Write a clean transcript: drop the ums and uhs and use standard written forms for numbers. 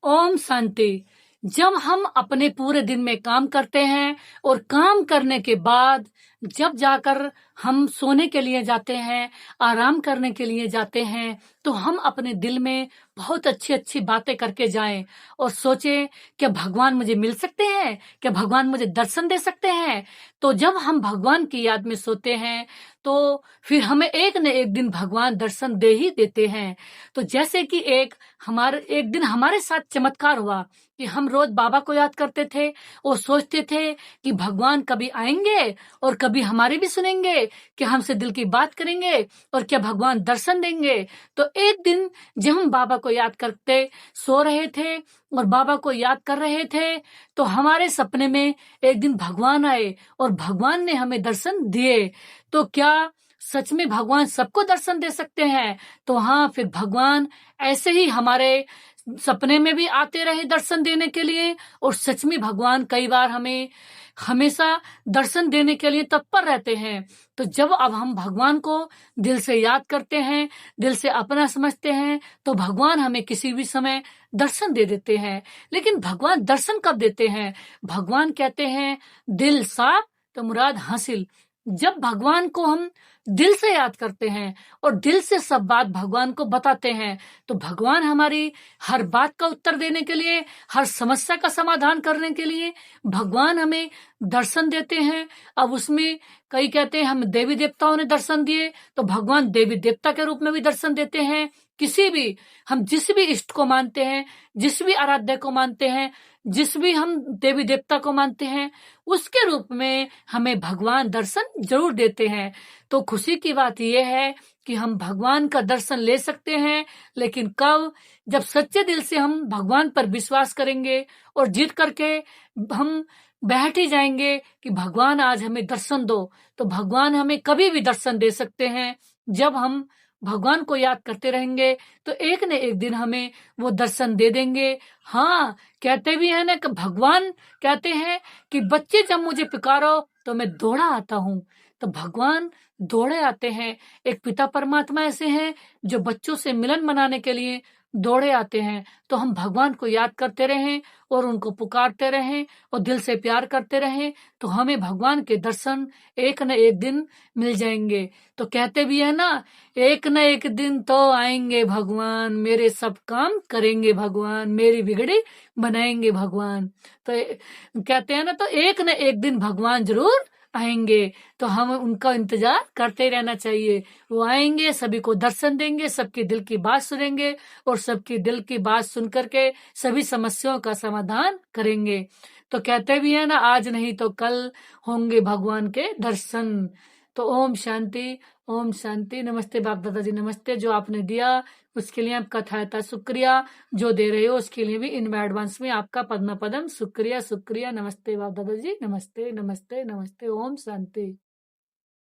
ओम शांति। जब हम अपने पूरे दिन में काम करते हैं और काम करने के बाद जब जाकर हम सोने के लिए जाते हैं, आराम करने के लिए जाते हैं, तो हम अपने दिल में बहुत अच्छी अच्छी बातें करके जाएं और सोचें क्या भगवान मुझे मिल सकते हैं, क्या भगवान मुझे दर्शन दे सकते हैं। तो जब हम भगवान की याद में सोते हैं तो फिर हमें एक न एक दिन भगवान दर्शन दे ही देते हैं। तो जैसे कि एक दिन हमारे साथ चमत्कार हुआ कि हम रोज बाबा को याद करते थे और सोचते थे कि भगवान कभी आएंगे और कभी हमारी भी सुनेंगे, कि हमसे दिल की बात करेंगे और क्या भगवान दर्शन देंगे। तो एक दिन जब हम बाबा को याद करते सो रहे थे और बाबा को याद कर रहे थे तो हमारे सपने में एक दिन भगवान आए और भगवान ने हमें दर्शन दिए। तो क्या सच में भगवान सबको दर्शन दे सकते हैं? तो हाँ, फिर भगवान ऐसे ही हमारे सपने में भी आते रहे दर्शन देने के लिए, और सच में भगवान कई बार हमें हमेशा दर्शन देने के लिए तत्पर रहते हैं। तो जब अब हम भगवान को दिल से याद करते हैं, दिल से अपना समझते हैं, तो भगवान हमें किसी भी समय दर्शन दे देते हैं। लेकिन भगवान दर्शन कब देते हैं? भगवान कहते हैं दिल साफ तो मुराद हासिल। जब भगवान को हम दिल से याद करते हैं और दिल से सब बात भगवान को बताते हैं तो भगवान हमारी हर बात का उत्तर देने के लिए, हर समस्या का समाधान करने के लिए भगवान हमें दर्शन देते हैं। अब उसमें कई कहते हैं हम देवी देवताओं ने दर्शन दिए, तो भगवान देवी देवता के रूप में भी दर्शन देते हैं। किसी भी हम जिस भी इष्ट को मानते हैं, जिस भी आराध्य को मानते हैं, जिस भी हम देवी देवता को मानते हैं, उसके रूप में हमें भगवान दर्शन जरूर देते हैं। तो खुशी की बात यह है कि हम भगवान का दर्शन ले सकते हैं, लेकिन कब? जब सच्चे दिल से हम भगवान पर विश्वास करेंगे और जिद करके हम बैठ ही जाएंगे कि भगवान आज हमें दर्शन दो, तो भगवान हमें कभी भी दर्शन दे सकते हैं। जब हम भगवान को याद करते रहेंगे तो एक न एक दिन हमें वो दर्शन दे देंगे। हाँ, कहते भी है ना कि भगवान कहते हैं कि बच्चे जब मुझे पुकारो तो मैं दौड़ा आता हूँ। तो भगवान दौड़े आते हैं। एक पिता परमात्मा ऐसे हैं जो बच्चों से मिलन मनाने के लिए दौड़े आते हैं। तो हम भगवान को याद करते रहें और उनको पुकारते रहें और दिल से प्यार करते रहें, तो हमें भगवान के दर्शन एक न एक दिन मिल जाएंगे। तो कहते भी है ना, एक न एक दिन तो आएंगे भगवान, मेरे सब काम करेंगे भगवान, मेरी बिगड़ी बनाएंगे भगवान। तो कहते हैं ना, तो एक न एक दिन भगवान जरूर आएंगे। तो हम उनका इंतजार करते रहना चाहिए। वो आएंगे, सभी को दर्शन देंगे, सबके दिल की बात सुनेंगे और सबकी दिल की बात सुन करके सभी समस्याओं का समाधान करेंगे। तो कहते भी है ना, आज नहीं तो कल होंगे भगवान के दर्शन। तो ओम शांति, ओम शांति। नमस्ते बाप दादाजी, नमस्ते। जो आपने दिया उसके लिए आपका था शुक्रिया, जो दे रहे हो उसके लिए भी इन एडवांस में आपका पद्म पदम शुक्रिया शुक्रिया। नमस्ते बाप दादाजी, नमस्ते नमस्ते नमस्ते। ओम शांति।